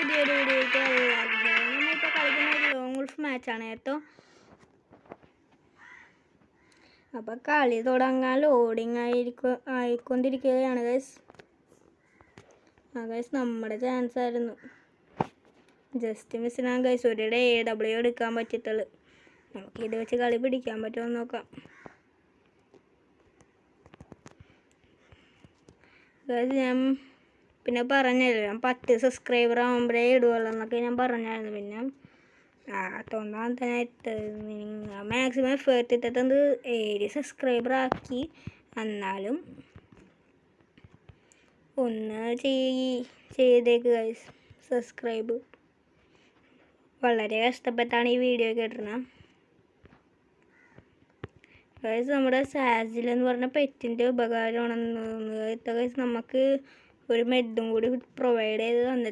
പുതിയൊരു വീഡിയോയ്ക്ക് നമ്മളിപ്പോൾ കളിക്കുന്ന ഒരു ലോങ് ഗോൾഫ് മാച്ചാണ് കേട്ടോ. അപ്പോൾ കളി തുടങ്ങാൻ ലോഡിങ് ആയിക്കൊണ്ടിരിക്കുകയാണ് ഗൈസ്. ഗൈസ് നമ്മുടെ ചാൻസ് ആയിരുന്നു. ജസ്റ്റ് മിസ്സിനാണ് ഗൈസ്. ഒരു AW എടുക്കാൻ പറ്റത്തുള്ളൂ. നമുക്കിത് വെച്ച് കളി പിടിക്കാൻ പറ്റുമോ നോക്കാം. ഗൈസ് ഞാൻ പിന്നെ പറഞ്ഞല്ലോ, ഞാൻ 10 സബ്സ്ക്രൈബർ ആകുമ്പോഴേ ഇടുകയുള്ളൂ എന്നൊക്കെ ഞാൻ പറഞ്ഞായിരുന്നു. പിന്നെ അതുകൊണ്ടാണ് തന്നെ ഇട്ടത്. മാക്സിമം എഫേർട്ട് ഇട്ടിട്ടുണ്ട്. 7 സബ്സ്ക്രൈബർ ആക്കി. എന്നാലും ഒന്ന് ചെയ്തേക്ക് ഗൈസ്. സബ്സ്ക്രൈബ് വളരെ കഷ്ടപ്പെട്ടാണ് ഈ വീഡിയോ കേട്ടിരുന്നത് ഗൈസ്. നമ്മുടെ സാജിൽ എന്ന് പറഞ്ഞ പെറ്റിൻ്റെ ഉപകാരമാണെന്ന് തോന്നുന്നത് ഗൈസ്. നമുക്ക് ഒരു മെഡും കൂടി പ്രൊവൈഡ് ചെയ്ത് തന്നിട്ട്